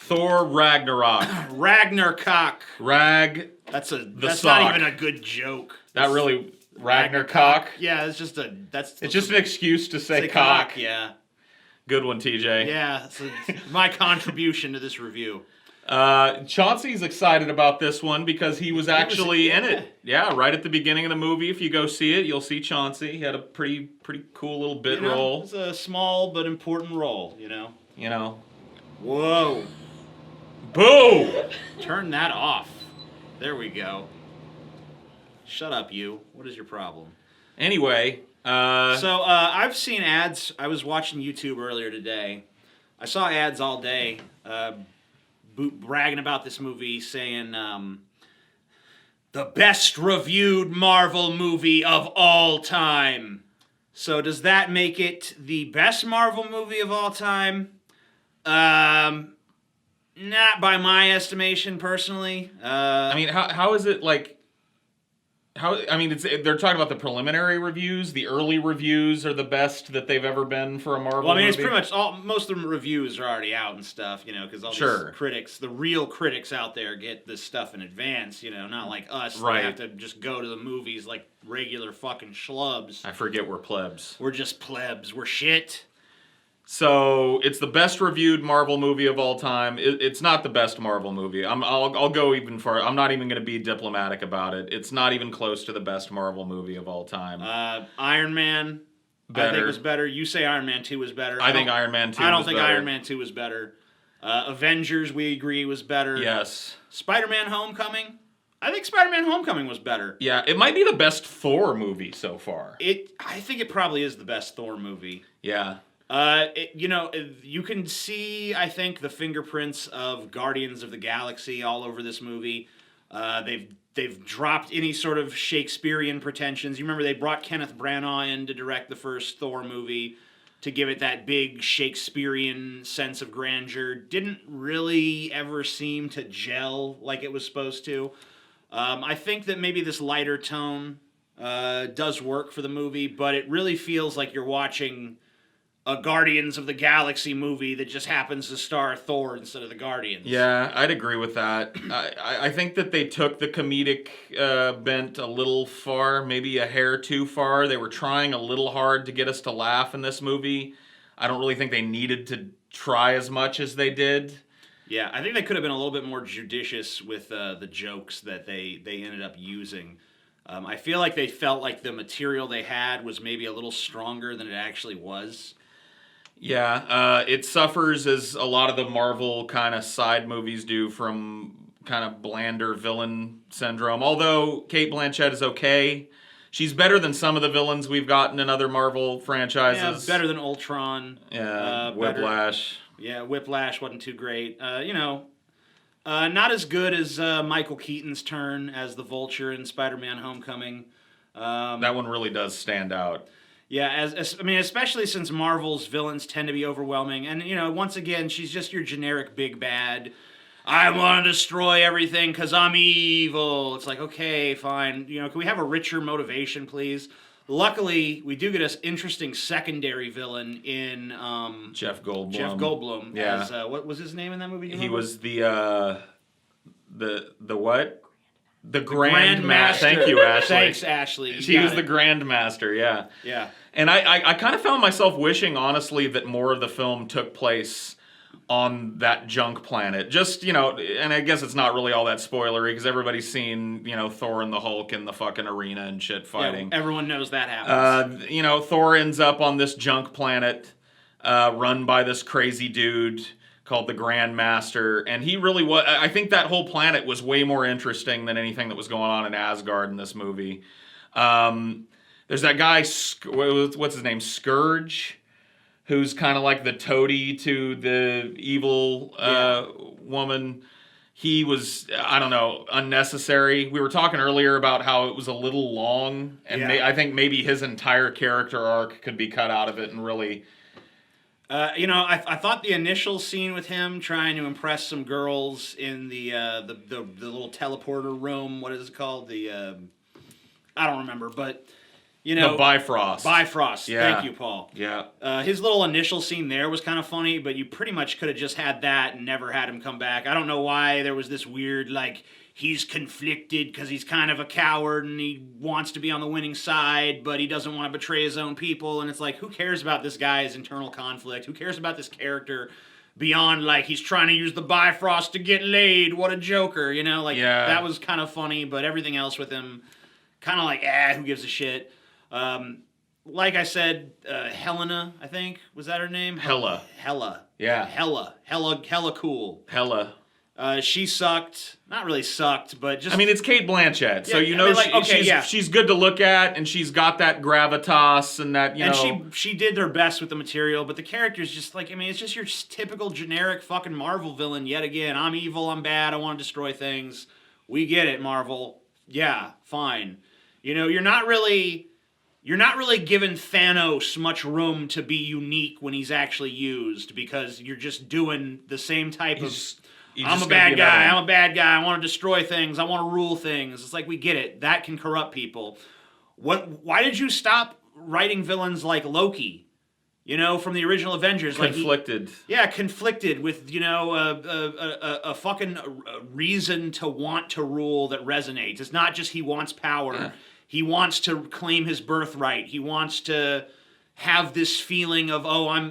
Thor Ragnarok. Ragnarok. That's sock. Not even a good joke. That really Ragnarok. Yeah, it's just it's just an excuse to say cock. Yeah. Good one, TJ. Yeah, so my contribution to this review. Chauncey's excited about this one because he was actually in it. Yeah, right at the beginning of the movie. If you go see it, you'll see Chauncey. He had a pretty cool little bit role. It's a small but important role, You know. Whoa. Boo! Turn that off. There we go. Shut up, you. What is your problem? Anyway, So I've seen ads. I was watching YouTube earlier today. I saw ads all day bragging about this movie, saying the best reviewed Marvel movie of all time. So does that make it the best Marvel movie of all time? Not by my estimation, personally. I mean, how is it like? They're talking about the preliminary reviews. The early reviews are the best that they've ever been for a Marvel movie. Well, I mean, it's pretty much most of the reviews are already out and stuff, because all these critics, the real critics out there, get this stuff in advance, not like us. Right. They have to just go to the movies like regular fucking schlubs. I forget we're plebs. We're just plebs. We're shit. So it's the best reviewed Marvel movie of all time. It's not the best Marvel movie. I'll go even far. I'm not even going to be diplomatic about it. It's not even close to the best Marvel movie of all time. Iron Man, better. I think was better. You say Iron Man 2 was better. I think Iron Man 2 was better. I don't think Iron Man 2 was better. Avengers, we agree, was better. Yes. Spider-Man Homecoming, I think Spider-Man Homecoming was better. Yeah, it might be the best Thor movie so far. I think it probably is the best Thor movie. Yeah. You can see, I think, the fingerprints of Guardians of the Galaxy all over this movie. They've dropped any sort of Shakespearean pretensions. You remember they brought Kenneth Branagh in to direct the first Thor movie to give it that big Shakespearean sense of grandeur. Didn't really ever seem to gel like it was supposed to. I think that maybe this lighter tone does work for the movie, but it really feels like you're watching a Guardians of the Galaxy movie that just happens to star Thor instead of the Guardians. Yeah, I'd agree with that. I think that they took the comedic bent a little far, maybe a hair too far. They were trying a little hard to get us to laugh in this movie. I don't really think they needed to try as much as they did. Yeah, I think they could have been a little bit more judicious with the jokes that they ended up using. I feel like they felt like the material they had was maybe a little stronger than it actually was. Yeah, it suffers, as a lot of the Marvel kind of side movies do, from kind of blander villain syndrome. Although Cate Blanchett is okay. She's better than some of the villains we've gotten in other Marvel franchises. Yeah, better than Ultron. Yeah, Whiplash. Whiplash wasn't too great. Not as good as Michael Keaton's turn as the Vulture in Spider-Man Homecoming. That one really does stand out. Yeah, especially since Marvel's villains tend to be overwhelming. And, once again, she's just your generic big bad. I want to destroy everything because I'm evil. It's like, okay, fine. Can we have a richer motivation, please? Luckily, we do get an interesting secondary villain in Jeff Goldblum. Yeah. As, what was his name in that movie? He was the what? The Grand Master. Thank you, Ashley. Thanks, Ashley. He was the Grand Master, yeah. Yeah. And I kind of found myself wishing, honestly, that more of the film took place on that junk planet. Just, and I guess it's not really all that spoilery, because everybody's seen, Thor and the Hulk in the fucking arena and shit fighting. Yeah, everyone knows that happens. Thor ends up on this junk planet run by this crazy dude called the Grand Master, and he really was. I think that whole planet was way more interesting than anything that was going on in Asgard in this movie. There's that guy, what's his name, Scourge, who's kind of like the toady to the evil woman. He was, I don't know, unnecessary. We were talking earlier about how it was a little long, and I think maybe his entire character arc could be cut out of it and really... I thought the initial scene with him trying to impress some girls in the little teleporter room, what is it called? I don't remember, but You know, the Bifrost. Bifrost. Yeah. Thank you, Paul. Yeah. His little initial scene there was kind of funny, but you pretty much could have just had that and never had him come back. I don't know why there was this weird, like, he's conflicted because he's kind of a coward and he wants to be on the winning side, but he doesn't want to betray his own people. And it's like, who cares about this guy's internal conflict? Who cares about this character beyond, like, he's trying to use the Bifrost to get laid? What a joker, you know? Like, that was kind of funny, but everything else with him, kind of like, who gives a shit? Like I said, Helena, I think, was that her name? Hela. Yeah. Hella cool. Hela. She sucked. Not really sucked, but just... I mean, it's Cate Blanchett, so you know, she's good to look at, and she's got that gravitas and that, you know... And she did their best with the material, but the character's just like, I mean, it's just your typical generic fucking Marvel villain yet again. I'm evil, I'm bad, I want to destroy things. We get it, Marvel. Yeah, fine. You know, you're not really giving Thanos much room to be unique when he's actually used, because you're just doing the same type of... I'm a bad guy. I want to destroy things. I want to rule things. It's like, we get it. That can corrupt people. Why did you stop writing villains like Loki? You know, from the original Avengers. Conflicted. Conflicted with, you know, a fucking reason to want to rule that resonates. It's not just he wants power. Yeah. He wants to claim his birthright. He wants to have this feeling of,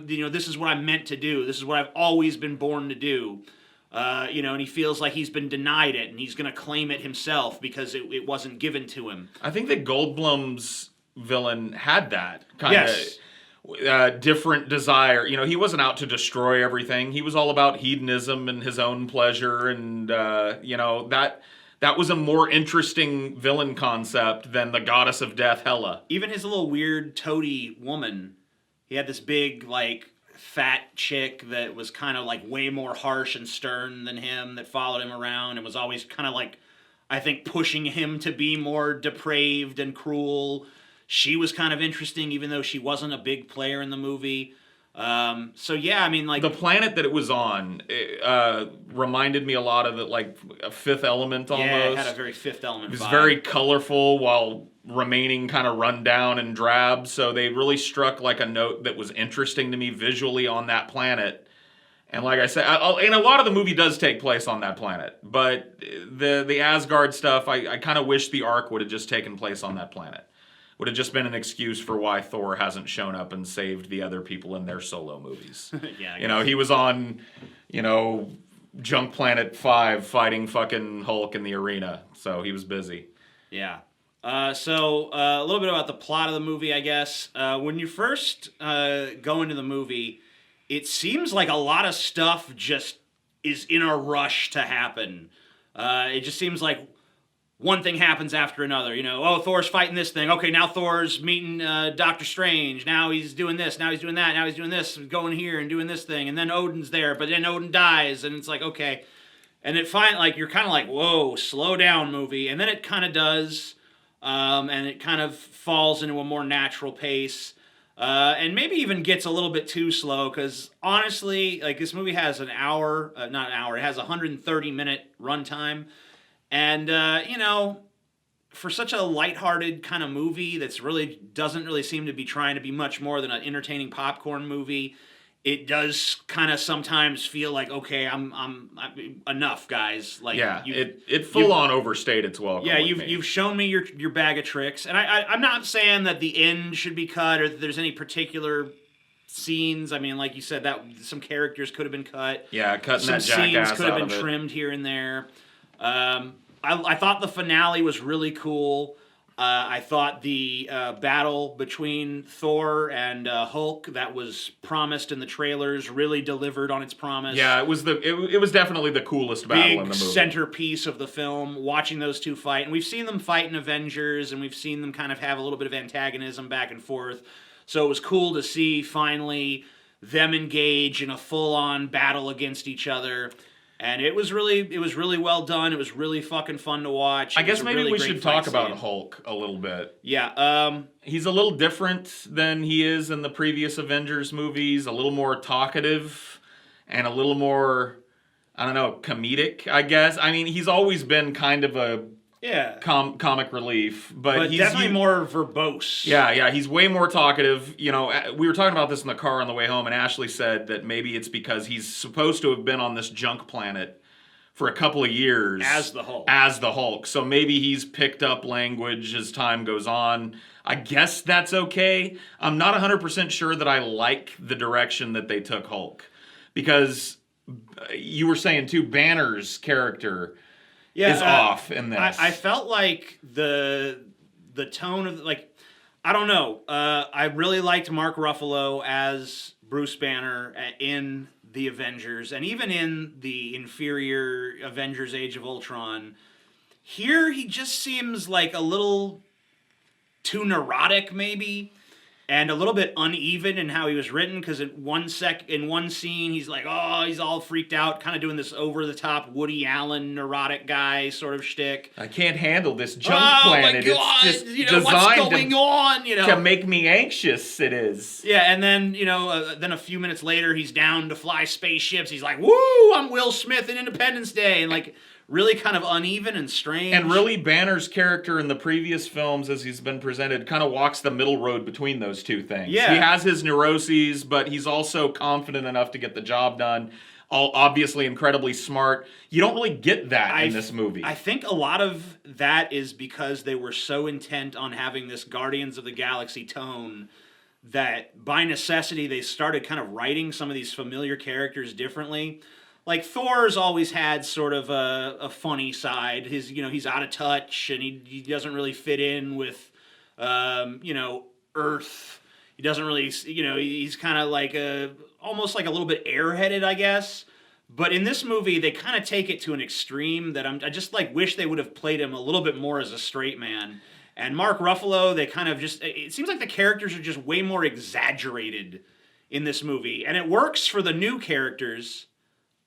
this is what I'm meant to do. This is what I've always been born to do. And he feels like he's been denied it, and he's going to claim it himself because it wasn't given to him. I think that Goldblum's villain had that kind of different desire. You know, he wasn't out to destroy everything. He was all about hedonism and his own pleasure, and that was a more interesting villain concept than the goddess of death, Hela. Even his little weird toady woman, he had this big, like, fat chick that was kind of like way more harsh and stern than him, that followed him around and was always kind of like, I think, pushing him to be more depraved and cruel. She was kind of interesting, even though she wasn't a big player in the movie. I mean, like... The planet that it was on reminded me a lot of a Fifth Element almost. Yeah, it had a very Fifth Element vibe. It was very colorful while remaining kind of run down and drab, so they really struck like a note that was interesting to me visually on that planet. And like I said, and a lot of the movie does take place on that planet, but the Asgard stuff, I kind of wish the arc would have just taken place on that planet. Would have just been an excuse for why Thor hasn't shown up and saved the other people in their solo movies. He was on, Junk Planet 5 fighting fucking Hulk in the arena, so he was busy. Yeah. So a little bit about the plot of the movie, I guess. When you first go into the movie, it seems like a lot of stuff just is in a rush to happen. It just seems like one thing happens after another. Thor's fighting this thing. Okay, now Thor's meeting Doctor Strange. Now he's doing this. Now he's doing that. Now he's doing this. Going here and doing this thing. And then Odin's there, but then Odin dies. And it's like, okay. And you're kind of like, whoa, slow down, movie. And then it kind of does. And it kind of falls into a more natural pace. And maybe even gets a little bit too slow, because honestly, like, this movie has it has a 130-minute runtime. And, for such a lighthearted kind of movie that's really doesn't really seem to be trying to be much more than an entertaining popcorn movie, it does kind of sometimes feel like, okay, I'm enough, guys. Like, it full on overstayed its welcome. Yeah, you've shown me your bag of tricks, and I'm not saying that the end should be cut or that there's any particular scenes. I mean, like you said, that some characters could have been cut. Yeah, cutting that jackass some scenes could have out been of trimmed here and there. I thought the finale was really cool. I thought the battle between Thor and Hulk that was promised in the trailers really delivered on its promise. Yeah, it was definitely the coolest battle in the movie. Big centerpiece of the film, watching those two fight. And we've seen them fight in Avengers, and we've seen them kind of have a little bit of antagonism back and forth. So it was cool to see finally them engage in a full-on battle against each other. And it was really well done. It was really fucking fun to watch. I guess maybe we should talk about Hulk a little bit. Yeah. He's a little different than he is in the previous Avengers movies. A little more talkative and a little more, I don't know, comedic, I guess. I mean, he's always been kind of a Yeah. comic relief, but he's definitely more verbose. Yeah, he's way more talkative. You know, we were talking about this in the car on the way home, and Ashley said that maybe it's because he's supposed to have been on this junk planet for a couple of years As the Hulk. So maybe he's picked up language as time goes on. I guess that's okay. I'm not 100% sure that I like the direction that they took Hulk, because you were saying too, Banner's character is off in this. I felt like the tone of, like, I don't know. I really liked Mark Ruffalo as Bruce Banner in the Avengers, and even in the inferior Avengers Age of Ultron. Here he just seems like a little too neurotic, maybe, and a little bit uneven in how he was written, because in one scene he's like, oh, he's all freaked out, kind of doing this over-the-top Woody Allen neurotic guy sort of shtick. I can't handle this junk planet. Oh my God! It's just what's designed going on? to make me anxious. It is. Yeah, and then then a few minutes later he's down to fly spaceships. He's like, "Woo! I'm Will Smith in Independence Day," and like, really kind of uneven and strange. And really, Banner's character in the previous films, as he's been presented, kind of walks the middle road between those two things. Yeah. He has his neuroses, but he's also confident enough to get the job done. Obviously incredibly smart. You don't really get that in this movie. I think a lot of that is because they were so intent on having this Guardians of the Galaxy tone that by necessity they started kind of writing some of these familiar characters differently. Like, Thor's always had sort of a funny side. He's out of touch, and he doesn't really fit in with, Earth. He doesn't really, he's kind of like almost like a little bit airheaded, I guess. But in this movie, they kind of take it to an extreme that I just like wish they would have played him a little bit more as a straight man. And Mark Ruffalo, they kind of it seems like the characters are just way more exaggerated in this movie. And it works for the new characters.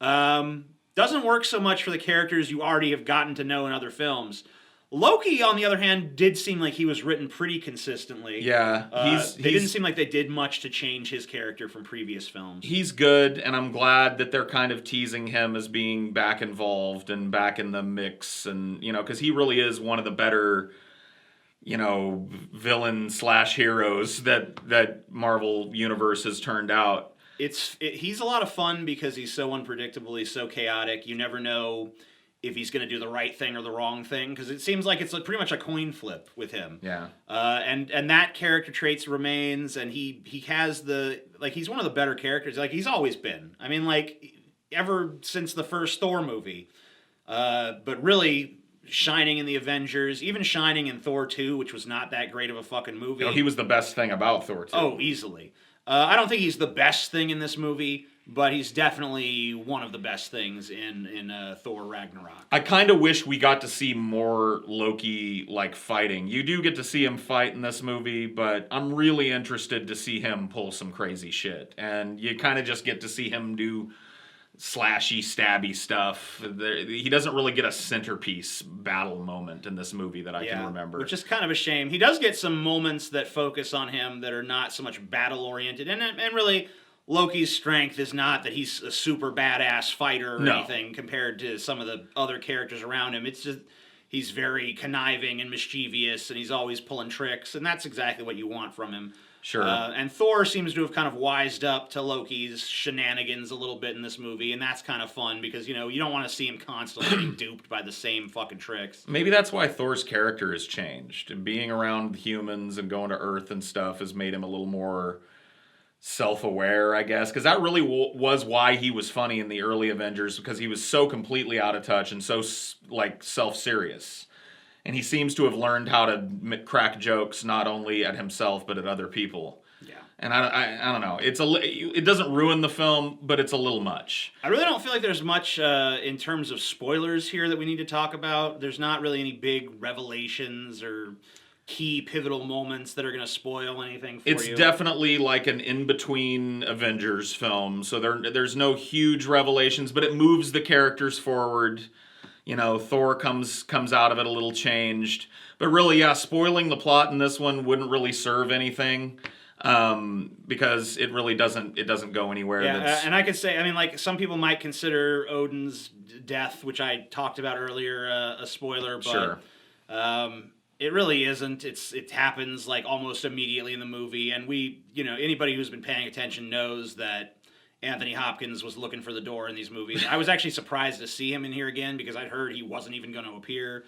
Doesn't work so much for the characters you already have gotten to know in other films. Loki, on the other hand, did seem like he was written pretty consistently. Yeah. They didn't seem like they did much to change his character from previous films. He's good, and I'm glad that they're kind of teasing him as being back involved and back in the mix, and, because he really is one of the better, villain/heroes that Marvel Universe has turned out. He's a lot of fun because he's so unpredictable, he's so chaotic. You never know if he's going to do the right thing or the wrong thing, because it seems like it's pretty much a coin flip with him. Yeah. And that character traits remains, and he has he's one of the better characters. Like, he's always been. I mean, like, ever since the first Thor movie. But really shining in the Avengers, even shining in Thor 2, which was not that great of a fucking movie. No, he was the best thing about Thor 2. Oh, easily. I don't think he's the best thing in this movie, but he's definitely one of the best things in Thor Ragnarok. I kind of wish we got to see more Loki, fighting. You do get to see him fight in this movie, but I'm really interested to see him pull some crazy shit. And you kind of just get to see him do slashy, stabby stuff. He doesn't really get a centerpiece battle moment in this movie that I can remember. Which is kind of a shame. He does get some moments that focus on him that are not so much battle-oriented. And really, Loki's strength is not that he's a super badass fighter or anything compared to some of the other characters around him. It's just he's very conniving and mischievous, and he's always pulling tricks, and that's exactly what you want from him. Sure. And Thor seems to have kind of wised up to Loki's shenanigans a little bit in this movie, and that's kind of fun because, you don't want to see him constantly being duped by the same fucking tricks. Maybe that's why Thor's character has changed. And being around humans and going to Earth and stuff has made him a little more self-aware, I guess. Because that really was why he was funny in the early Avengers, because he was so completely out of touch and so, self-serious. And he seems to have learned how to crack jokes not only at himself but at other people. Yeah. And I don't know. It doesn't ruin the film, but it's a little much. I really don't feel like there's much in terms of spoilers here that we need to talk about. There's not really any big revelations or key pivotal moments that are going to spoil anything for you. It's definitely like an in-between Avengers film, so there's no huge revelations, but it moves the characters forward. Thor comes out of it a little changed. But really, spoiling the plot in this one wouldn't really serve anything, because it really doesn't go anywhere. Yeah, and I could say, some people might consider Odin's death, which I talked about earlier, a spoiler, but sure. It really isn't. It happens like almost immediately in the movie, and anybody who's been paying attention knows that Anthony Hopkins was looking for the door in these movies. I was actually surprised to see him in here again because I'd heard he wasn't even going to appear.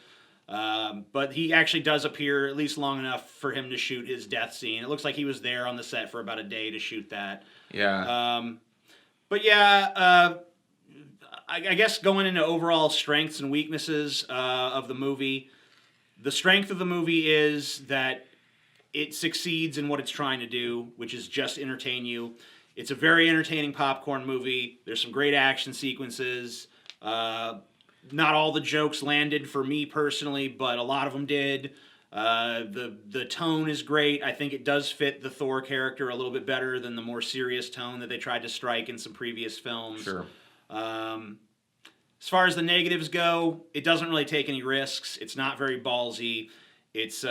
But he actually does appear at least long enough for him to shoot his death scene. It looks like he was there on the set for about a day to shoot that. Yeah. But yeah, I guess going into overall strengths and weaknesses of the movie, the strength of the movie is that it succeeds in what it's trying to do, which is just entertain you. It's a very entertaining popcorn movie. There's some great action sequences. Not all the jokes landed for me personally, but a lot of them did. The tone is great. I think it does fit the Thor character a little bit better than the more serious tone that they tried to strike in some previous films. Sure. As far as the negatives go, it doesn't really take any risks. It's not very ballsy. It's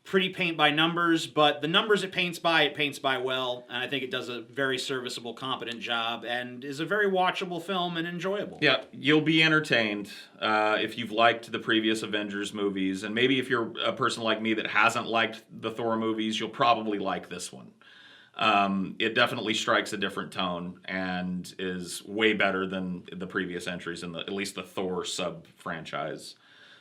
pretty paint by numbers, but the numbers it paints by well, and I think it does a very serviceable, competent job, and is a very watchable film and enjoyable. Yeah, you'll be entertained if you've liked the previous Avengers movies, and maybe if you're a person like me that hasn't liked the Thor movies, you'll probably like this one. It definitely strikes a different tone and is way better than the previous entries in at least the Thor sub-franchise.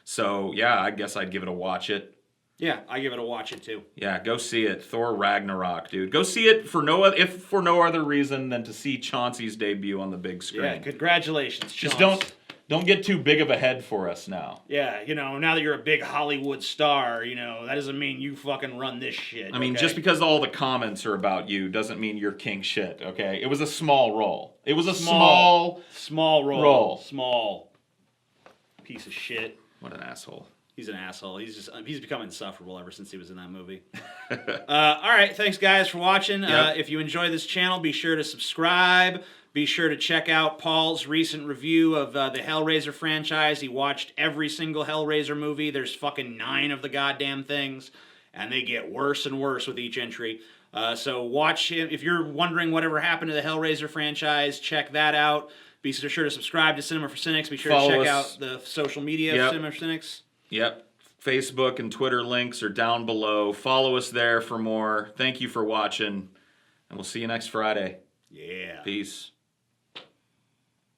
So, yeah, I guess I'd give it a watch it. Yeah, I give it a watch it too. Yeah, go see it. Thor Ragnarok, dude. Go see it for no other reason than to see Chauncey's debut on the big screen. Yeah, congratulations, Chauncey. Just don't get too big of a head for us now. Yeah, now that you're a big Hollywood star, that doesn't mean you fucking run this shit. I mean, just because all the comments are about you doesn't mean you're king shit, okay? It was a small role. It was a small role. Small piece of shit. What an asshole. He's an asshole. He's become insufferable ever since he was in that movie. All right, thanks guys for watching. Yep. If you enjoy this channel, be sure to subscribe. Be sure to check out Paul's recent review of the Hellraiser franchise. He watched every single Hellraiser movie. There's fucking 9 of the goddamn things, and they get worse and worse with each entry. So watch him. If you're wondering whatever happened to the Hellraiser franchise, check that out. Be sure to subscribe to Cinema for Cynics. Be sure to check out the social media of Cinema for Cynics. Yep. Facebook and Twitter links are down below. Follow us there for more. Thank you for watching, and we'll see you next Friday. Yeah. Peace.